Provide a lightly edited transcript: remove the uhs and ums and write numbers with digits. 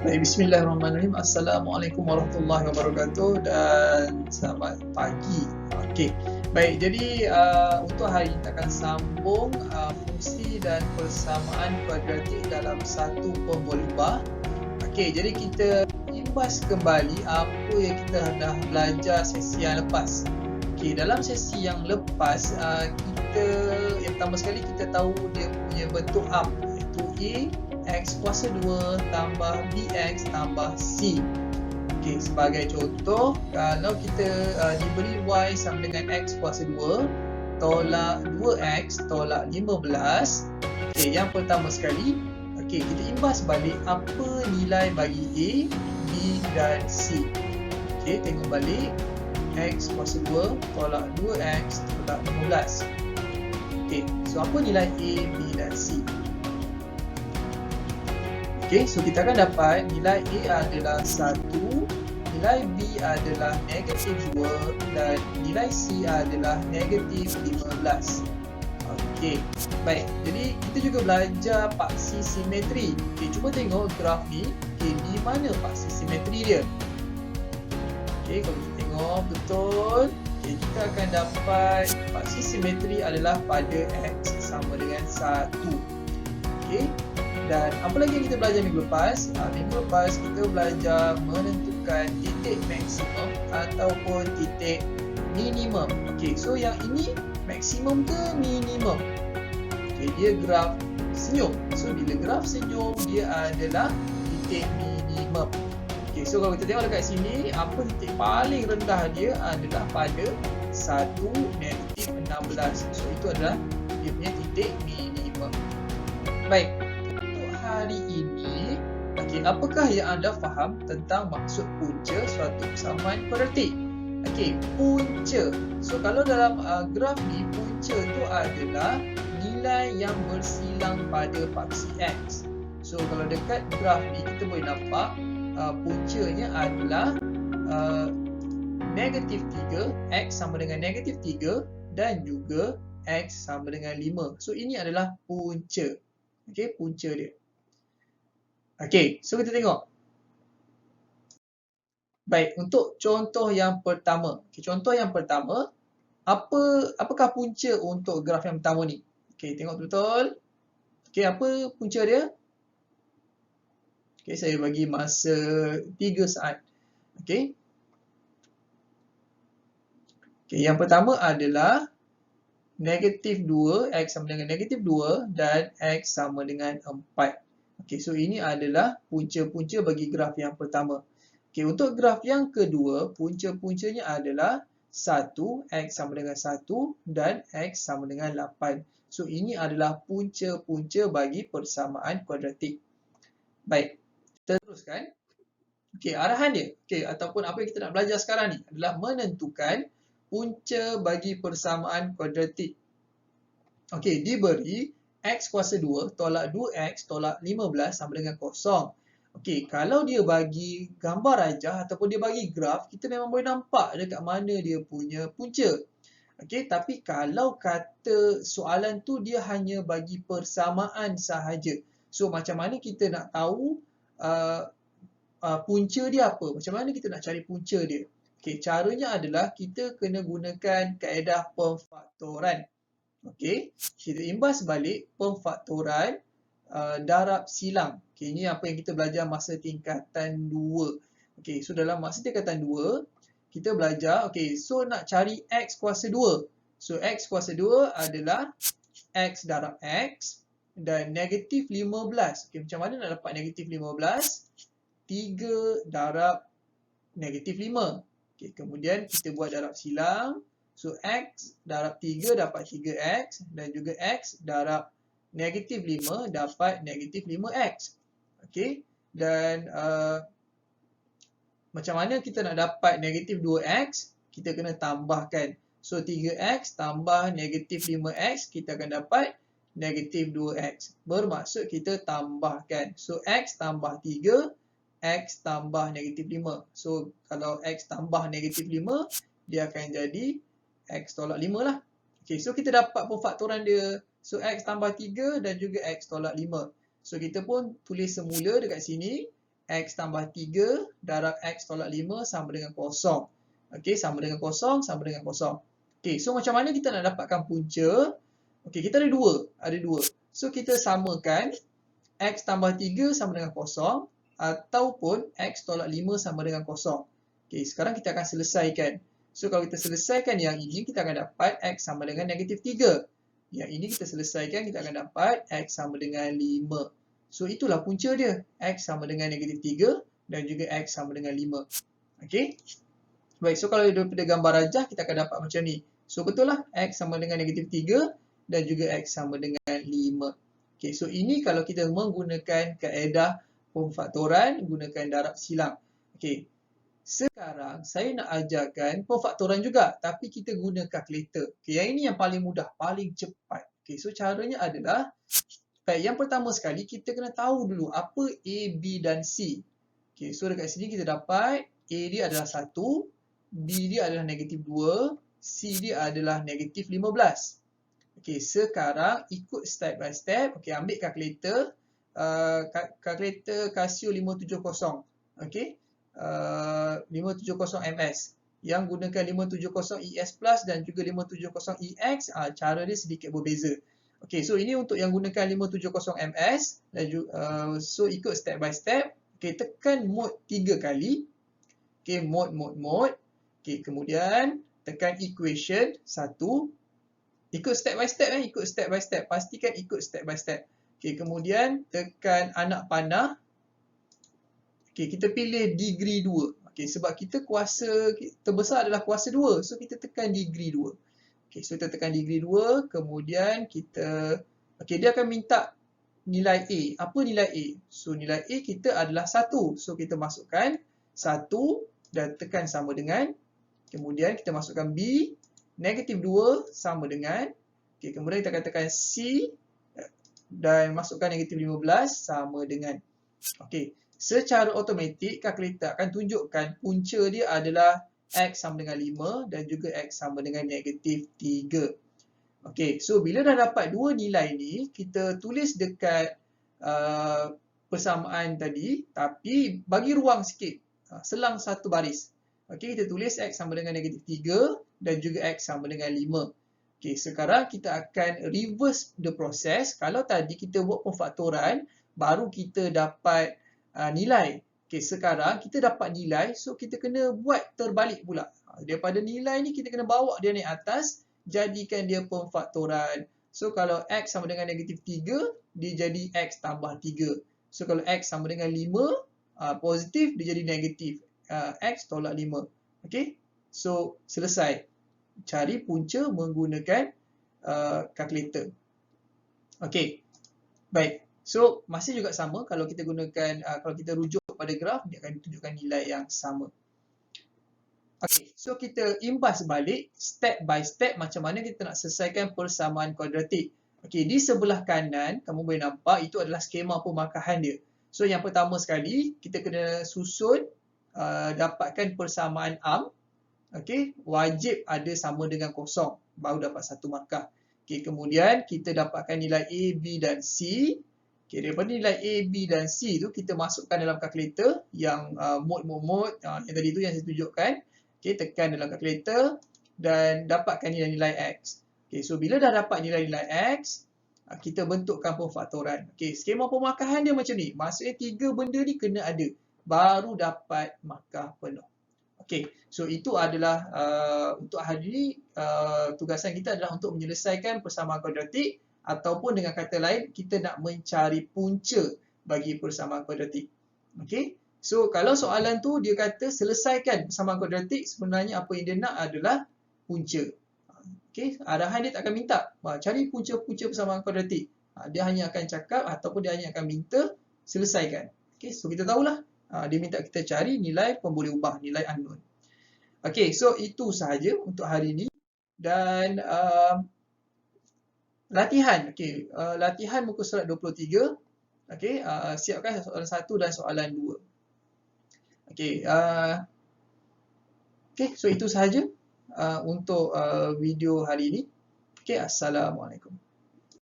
Baik, bismillahirrahmanirrahim. Assalamualaikum warahmatullahi wabarakatuh dan selamat pagi. Okey. Baik, jadi untuk hari ini kita akan sambung fungsi dan persamaan kuadratik dalam satu pemboleh. Okey, jadi kita imbas kembali apa yang kita dah belajar sesi yang lepas. Okey, dalam sesi yang lepas yang pertama sekali kita tahu dia punya bentuk up, iaitu X kuasa 2 tambah BX tambah C. Okey, sebagai contoh, kalau kita diberi Y sama dengan X kuasa 2 tolak 2X tolak 15. Okey, yang pertama sekali, okey, kita imbas balik apa nilai bagi A, B dan C. Okey, tengok balik. X kuasa 2 tolak 2X tolak 15. Okey, so apa nilai A, B dan C? Okey, so kita akan dapat nilai A adalah 1, nilai B adalah negatif 2 dan nilai C adalah negatif 15. Okey, baik. Jadi kita juga belajar paksi simetri. Okey, cuba tengok graf ni. Okey, di mana paksi simetri dia? Okey, kalau kita tengok betul, okey, kita akan dapat paksi simetri adalah pada X sama dengan 1. Okey. Dan apa lagi yang kita belajar minggu lepas? Minggu lepas kita belajar menentukan titik maksimum ataupun titik minimum. Okey, so yang ini maksimum ke minimum? Okey, dia graf senyum. So bila graf senyum dia adalah titik minimum. Okey, so kalau kita tengok dekat sini, apa titik paling rendah dia adalah pada 1 negatif 16. So itu adalah dia punya titik minimum. Baik. Hari ini, okey, apakah yang anda faham tentang maksud punca suatu persamaan kuadratik? Okey, punca. So kalau dalam graf ni, punca tu adalah nilai yang bersilang pada paksi X. So kalau dekat graf ni kita boleh nampak puncanya adalah negatif 3, X sama dengan negatif 3 dan juga X sama dengan 5. So ini adalah punca. Okey, punca dia. Okey, so kita tengok. Baik, untuk contoh yang pertama. Okay, contoh yang pertama, apakah punca untuk graf yang pertama ni? Okey, tengok betul. Okey, apa punca dia? Okey, saya bagi masa 3 saat. Okey. Okey, yang pertama adalah negatif 2, X sama dengan negatif 2 dan X sama dengan 4. Okey, so ini adalah punca-punca bagi graf yang pertama. Okey, untuk graf yang kedua, punca-puncanya adalah 1, X sama dengan 1 dan X sama dengan 8. So ini adalah punca-punca bagi persamaan kuadratik. Baik, kita teruskan. Okey, arahan dia, okey, ataupun apa yang kita nak belajar sekarang ni adalah menentukan punca bagi persamaan kuadratik. Okey, diberi X kuasa 2 tolak 2X tolak 15 sama dengan 0. Okey, kalau dia bagi gambar rajah ataupun dia bagi graf, kita memang boleh nampak dekat mana dia punya punca. Okey, tapi kalau kata soalan tu dia hanya bagi persamaan sahaja. So, macam mana kita nak tahu punca dia apa? Macam mana kita nak cari punca dia? Okey, caranya adalah kita kena gunakan kaedah pemfaktoran. Okey, kita imbas balik pemfaktoran darab silang. Okey, ini apa yang kita belajar masa tingkatan 2. Okey, so dalam masa tingkatan 2, kita belajar, okey, so nak cari X kuasa 2. So, X kuasa 2 adalah X darab X dan negatif 15. Okey, macam mana nak dapat negatif 15? 3 darab negatif 5. Okey, kemudian kita buat darab silang. So, X darab 3 dapat 3X dan juga X darab negatif 5 dapat negatif 5X. Okey, dan macam mana kita nak dapat negatif 2X? Kita kena tambahkan. So, 3X tambah negatif 5X, kita akan dapat negatif 2X. Bermaksud kita tambahkan. So, X tambah 3, X tambah negatif 5. So, kalau X tambah negatif 5, dia akan jadi X tolak 5 lah. Okay, so kita dapat pemfaktoran dia. So, X tambah 3 dan juga X tolak 5. So, kita pun tulis semula dekat sini. X tambah 3 darab X tolak 5 sama dengan kosong. Okey, sama dengan kosong, sama dengan kosong. Okey, so macam mana kita nak dapatkan punca? Okey, kita ada dua. So, kita samakan X tambah 3 sama dengan kosong ataupun X tolak 5 sama dengan kosong. Okey, sekarang kita akan selesaikan. So, kalau kita selesaikan yang ini, kita akan dapat X sama dengan negatif 3. Yang ini kita selesaikan, kita akan dapat X sama dengan 5. So, itulah punca dia. X sama dengan negatif 3 dan juga X sama dengan 5. Okey. Baik, so kalau daripada gambar rajah, kita akan dapat macam ni. So, betul lah. X sama dengan negatif 3 dan juga X sama dengan 5. Okey, so ini kalau kita menggunakan kaedah pemfaktoran, gunakan darab silang. Okey. Sekarang, saya nak ajarkan pemfaktoran juga, tapi kita guna kalkulator. Okey, yang ini yang paling mudah, paling cepat. Okey, so caranya adalah, baik, yang pertama sekali, kita kena tahu dulu apa A, B dan C. Okey, so dekat sini kita dapat A dia adalah 1, B dia adalah negatif 2, C dia adalah negatif 15. Okey, sekarang ikut step by step. Okey, ambil kalkulator. Kalkulator Casio 570. Okey, 570 MS. Yang gunakan 570 ES Plus dan juga 570 EX. Cara dia sedikit berbeza. Okey, so ini untuk yang gunakan 570 MS. Dan so ikut step by step. Okey, tekan mode 3 kali. Okey, mode. Okey, kemudian tekan equation 1. Ikut step by step. Pastikan ikut step by step. Okey, kemudian tekan anak panah. Okey, kita pilih degree 2. Okey, sebab kita kuasa terbesar adalah kuasa 2. So, kita tekan degree 2. Okey, so kita tekan degree 2. Kemudian kita... Okey, dia akan minta nilai A. Apa nilai A? So, nilai A kita adalah 1. So, kita masukkan 1 dan tekan sama dengan. Kemudian kita masukkan B. Negatif 2 sama dengan. Okey, kemudian kita akan tekan C. Dan masukkan negatif 15 sama dengan. Okey, secara automatik kalkulator akan tunjukkan punca dia adalah X sama dengan 5 dan juga X sama dengan negatif 3. Okey, so bila dah dapat dua nilai ni, kita tulis dekat persamaan tadi, tapi bagi ruang sikit, selang satu baris. Okey, kita tulis X sama dengan negatif 3 dan juga X sama dengan 5. Okey, sekarang kita akan reverse the process. Kalau tadi kita buat pemfaktoran, baru kita dapat nilai. Okey, sekarang kita dapat nilai, so kita kena buat terbalik pula. Daripada nilai ni kita kena bawa dia naik atas, jadikan dia pemfaktoran. So, kalau X sama dengan negatif 3, dia jadi X tambah 3. So, kalau X sama dengan 5, positif, dia jadi negatif. X tolak 5. Okey, so selesai. Cari punca menggunakan kalkulator. Okey, baik. So, masih juga sama kalau kita gunakan, kalau kita rujuk pada graf, dia akan tunjukkan nilai yang sama. Okey, so kita imbas balik step by step macam mana kita nak selesaikan persamaan kuadratik. Okey, di sebelah kanan kamu boleh nampak itu adalah skema pemarkahan dia. So, yang pertama sekali kita kena susun dapatkan persamaan am. Okey, wajib ada sama dengan kosong baru dapat satu markah. Okey, kemudian kita dapatkan nilai A, B dan C. Okey, daripada nilai A, B dan C tu kita masukkan dalam kalkulator yang mode yang tadi tu yang saya tunjukkan. Okey, tekan dalam kalkulator dan dapatkan nilai-nilai X. Okey, so bila dah dapat nilai-nilai X, kita bentukkan pemfaktoran. Okey, skema pemarkahan dia macam ni. Maksudnya tiga benda ni kena ada baru dapat markah penuh. Okey, so itu adalah untuk hari ini tugasan kita adalah untuk menyelesaikan persamaan kuadratik ataupun dengan kata lain kita nak mencari punca bagi persamaan kuadratik. Okey, so kalau soalan tu dia kata selesaikan persamaan kuadratik, sebenarnya apa yang dia nak adalah punca. Okey, arahan dia tak akan minta cari punca-punca persamaan kuadratik. Dia hanya akan cakap ataupun dia hanya akan minta selesaikan. Okey, so kita tahulah dia minta kita cari nilai pemboleh ubah, nilai unknown. Okey, so itu sahaja untuk hari ini. Dan latihan. Okey, latihan muka surat 23. Okey, siapkan soalan 1 dan soalan 2. Okey, so itu sahaja untuk video hari ini. Okey, assalamualaikum.